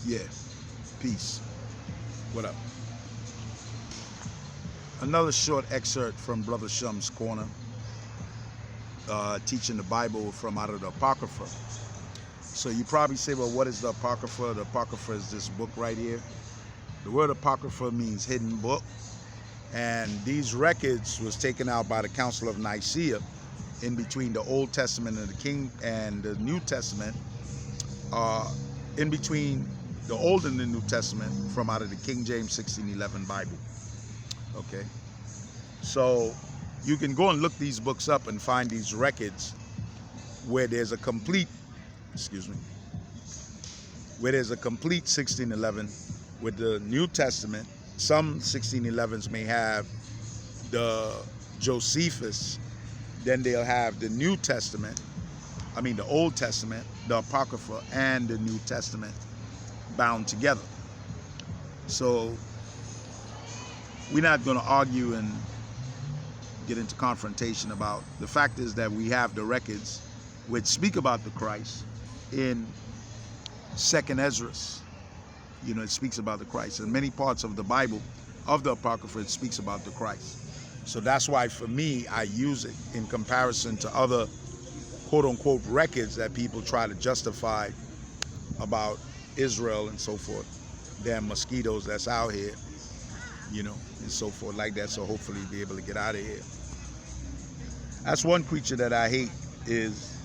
Yeah, peace. What up? Another short excerpt from Brother Shum's Corner, teaching the Bible from out of the Apocrypha. So you probably say, well, what is the Apocrypha? The Apocrypha is this book right here. The word Apocrypha means hidden book. And these records was taken out by the Council of Nicaea in between the Old Testament and the New Testament, in between the Old and the New Testament, from out of the King James 1611 Bible. Okay, so you can go and look these books up and find these records where there's a complete, where there's a complete 1611 with the New Testament. Some 1611s may have the Josephus, then they'll have the New Testament, the Old Testament, the Apocrypha, and the New Testament bound together. So we're not going to argue and get into confrontation about. The fact is that we have the records which speak about the Christ in 2nd Ezra. It speaks about the Christ. In many parts of the Bible, of the Apocrypha, it speaks about the Christ. So that's why, for me, I use it in comparison to other quote-unquote records that people try to justify about Israel and so forth. Damn mosquitoes that's out here, and so forth like that. So hopefully be able to get out of here. That's one creature that I hate, is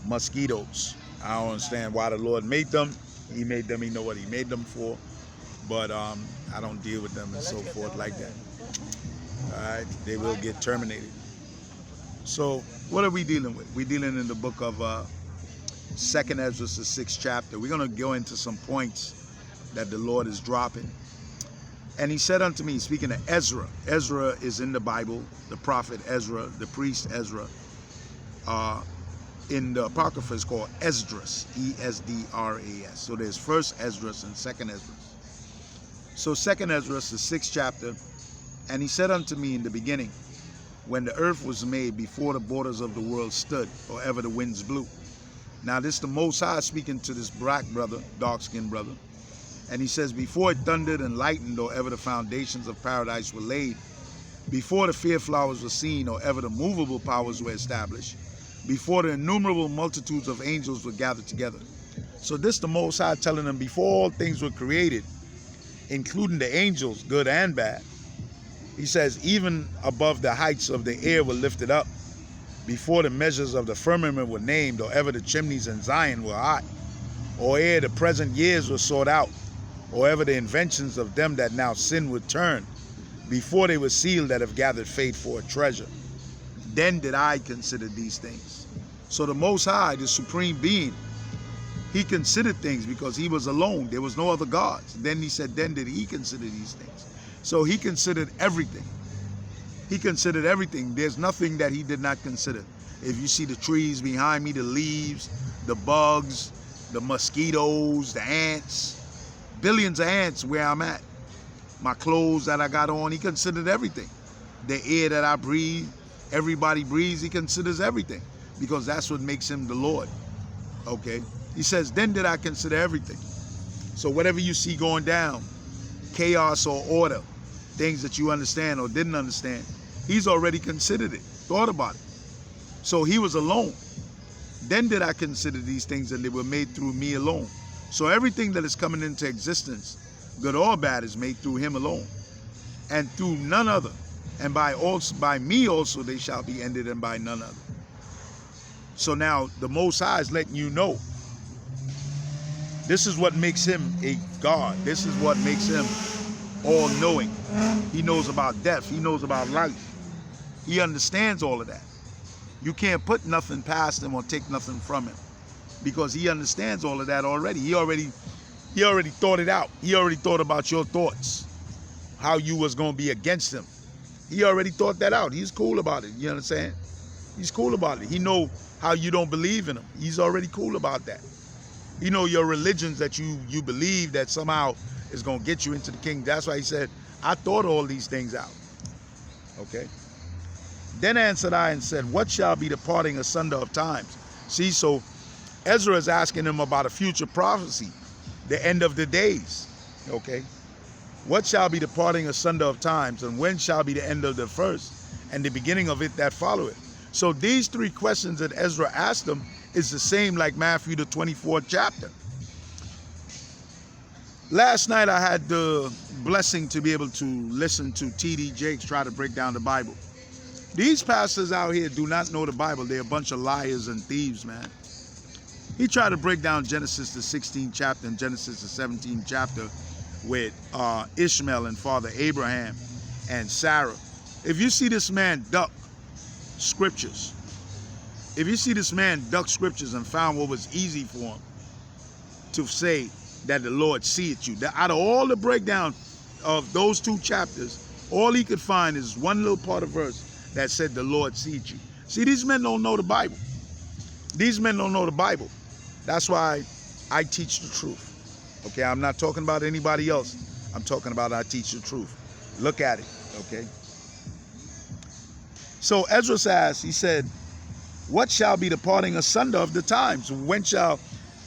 mosquitoes. I don't understand why the Lord made them. He made them, he know what he made them for. But I don't deal with them and so forth like that. All right, they will get terminated. So what are we dealing with? We're dealing in the book of 2nd Ezra, the 6th chapter. We're going to go into some points that the Lord is dropping. And he said unto me, speaking of Ezra. Ezra is in the Bible, the prophet Ezra, the priest Ezra. In the Apocrypha is called Esdras, E-S-D-R-A-S. So there's 1st Esdras and 2nd Esdras. So 2nd Esdras, the 6th chapter, and he said unto me in the beginning, when the earth was made, before the borders of the world stood, or ever the winds blew. Now this the Most High speaking to this black brother, dark-skinned brother. And he says, before it thundered and lightened, or ever the foundations of paradise were laid, before the fair flowers were seen, or ever the movable powers were established, before the innumerable multitudes of angels were gathered together. So this the Most High telling them, before all things were created, including the angels, good and bad, he says, even above the heights of the air were lifted up, before the measures of the firmament were named, or ever the chimneys in Zion were hot, or ere the present years were sought out, or ever the inventions of them that now sin were turned, before they were sealed that have gathered faith for a treasure. Then did I consider these things. So the Most High, the Supreme Being, he considered things because he was alone. There was no other gods. Then he said, then did he consider these things. So he considered everything. He considered everything. There's nothing that he did not consider. If you see the trees behind me, the leaves, the bugs, the mosquitoes, the ants, billions of ants where I'm at, my clothes that I got on, he considered everything. The air that I breathe, everybody breathes, he considers everything because that's what makes him the Lord. Okay? He says, then did I consider everything. So whatever you see going down, chaos or order, things that you understand or didn't understand, he's already considered it, thought about it. So he was alone. Then did I consider these things, and they were made through me alone. So everything that is coming into existence, good or bad, is made through him alone, and through none other. And by me also they shall be ended, and by none other. So now the Most High is letting you know, this is what makes him a God. This is what makes him all-knowing. He knows about death. He knows about life. He understands all of that. You can't put nothing past him or take nothing from him, because he understands all of that already. He already thought it out. He already thought about your thoughts, how you was going to be against him. He already thought that out. He's cool about it. You understand? He's cool about it. He know how you don't believe in him. He's already cool about that. He know your religions that you believe that somehow is going to get you into the kingdom. That's why he said, I thought all these things out. Okay? Then answered I and said, what shall be the parting asunder of times? See, so Ezra is asking him about a future prophecy. the end of the days. Okay. What shall be the parting asunder of times, and when shall be the end of the first, and the beginning of it that followeth? So these three questions that Ezra asked them is the same like Matthew the 24th chapter. Last night I had the blessing to be able to listen to T.D. Jakes try to break down the Bible. These pastors out here do not know the Bible. They're a bunch of liars and thieves, man. He tried to break down Genesis the 16th chapter and Genesis the 17th chapter with Ishmael and Father Abraham and Sarah. If you see this man duck scriptures, if you see this man duck scriptures and found what was easy for him to say that the Lord seeth you, that out of all the breakdown of those two chapters, all he could find is one little part of verse that said the Lord seeth you. See, these men don't know the Bible. These men don't know the Bible. That's why I teach the truth. Okay, I'm not talking about anybody else. I'm talking about I teach the truth. Look at it, okay? So Ezra asked, he said, what shall be the parting asunder of the times? When shall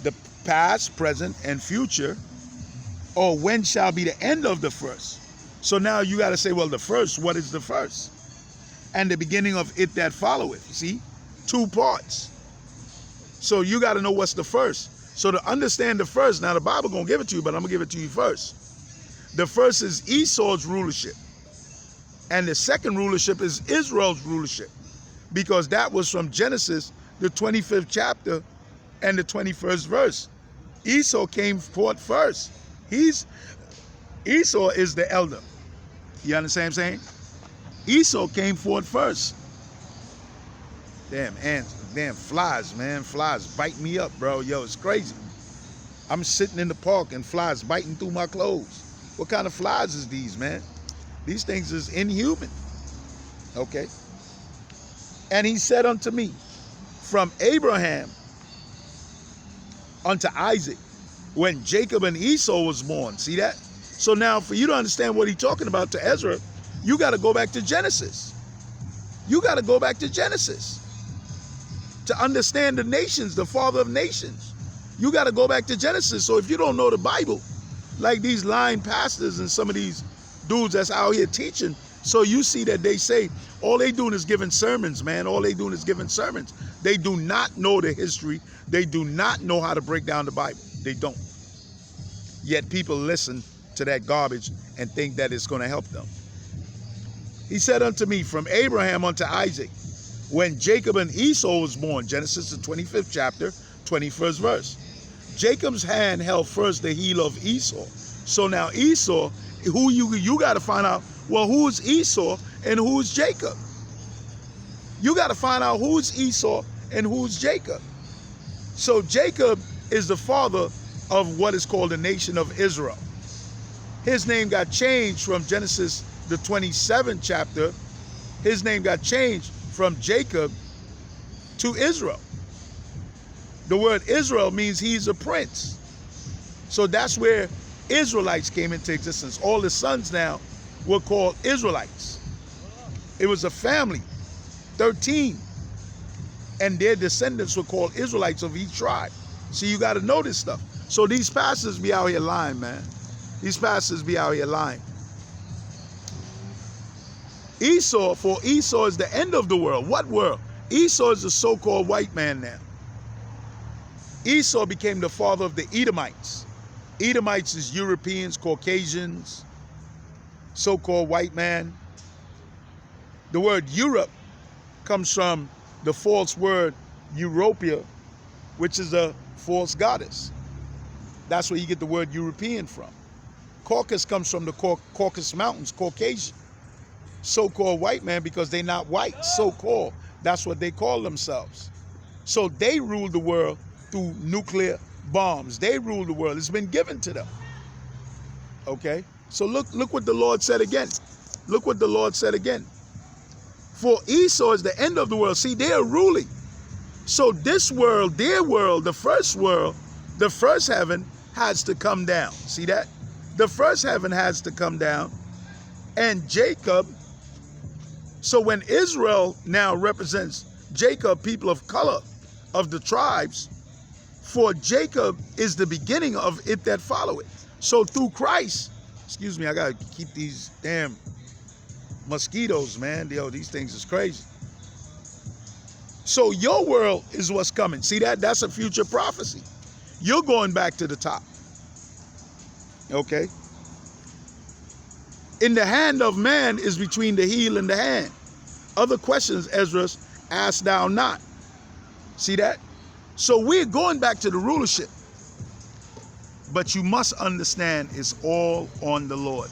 the past, present, and future, or when shall be the end of the first? So now you got to say, well, the first, what is the first? And the beginning of it that followeth. See, two parts. So you got to know what's the first. So to understand the first, now the Bible going to give it to you, but I'm going to give it to you first. The first is Esau's rulership. And the second rulership is Israel's rulership. Because that was from Genesis, the 25th chapter and the 21st verse. Esau came forth first. Esau is the elder. You understand what I'm saying? Esau came forth first. Damn ants, damn flies, man. Flies bite me up, bro. Yo, it's crazy. I'm sitting in the park and flies biting through my clothes. What kind of flies is these, man? These things is inhuman. Okay. And he said unto me, from Abraham unto Isaac, when Jacob and Esau was born. See that? So now for you to understand what he's talking about to Ezra, you got to go back to Genesis. You got to go back to Genesis to understand the nations, the father of nations. You got to go back to Genesis. So if you don't know the Bible, like these lying pastors and some of these dudes that's out here teaching, so you see that they say all they doing is giving sermons, man. All they doing is giving sermons. They do not know the history. They do not know how to break down the Bible. They don't. Yet people listen to that garbage and think that it's going to help them. He said unto me, from Abraham unto Isaac, when Jacob and Esau was born, Genesis the 25th chapter, 21st verse. Jacob's hand held first the heel of Esau. So now Esau, who you got to find out, well, who's Esau and who's Jacob? You got to find out who's Esau and who's Jacob. So Jacob is the father of what is called the nation of Israel. His name got changed from Genesis the 27th chapter. His name got changed from Jacob to Israel. The word Israel means he's a prince. So that's where Israelites came into existence. All the sons now were called Israelites. It was a family, 13. And their descendants were called Israelites of each tribe. So you got to know this stuff. So these pastors be out here lying, man. These pastors be out here lying. Esau, for Esau is the end of the world. What world? Esau is the so-called white man now. Esau became the father of the Edomites. Edomites is Europeans, Caucasians, so-called white man. The word Europe comes from the false word Europia, which is a false goddess. That's where you get the word European from. Caucasus comes from the Caucasus Mountains, Caucasian. So-called white man because they're not white, so-called. That's what they call themselves. So they ruled the world through nuclear bombs. They ruled the world. It's been given to them. Okay? So look what the Lord said again. Look what the Lord said again. For Esau is the end of the world. See, they are ruling. So this world, their world, the first heaven has to come down. See that? The first heaven has to come down. And Jacob, so when Israel now represents Jacob, people of color of the tribes, For Jacob is the beginning of it that follow it. So through Christ, excuse me, I gotta keep these damn mosquitoes, man. Yo, these things is crazy. So your world is what's coming. See that? That's a future prophecy. You're going back to the top. Okay? In the hand of man is between the heel and the hand. Other questions, Ezra, ask thou not. See that? So we're going back to the rulership. But you must understand it's all on the Lord.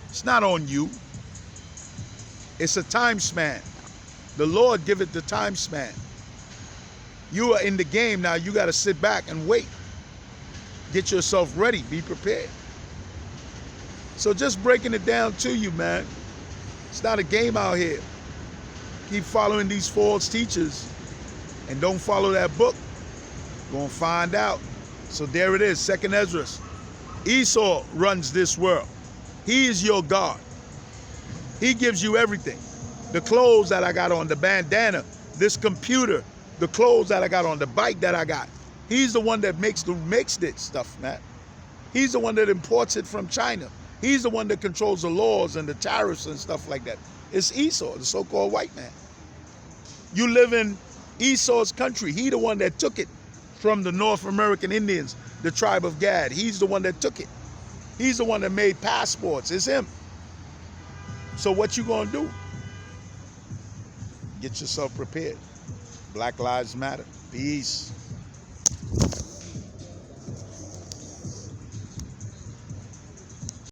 It's not on you. It's a time span. The Lord give it the time span. You are in the game now. You got to sit back and wait. Get yourself ready. Be prepared. So just breaking it down to you, man. It's not a game out here. Keep following these false teachers and don't follow that book. You're going to find out. So there it is, 2nd Ezra. Esau runs this world. He is your God. He gives you everything. The clothes that I got on, the bandana, this computer, the clothes that I got on, the bike that I got. He's the one that makes this stuff, man. He's the one that imports it from China. He's the one that controls the laws and the tariffs and stuff like that. It's Esau, the so-called white man. You live in Esau's country. He the one that took it from the North American Indians, the tribe of Gad. He's the one that took it. He's the one that made passports. It's him. So what you gonna do? Get yourself prepared. Black Lives Matter. Peace.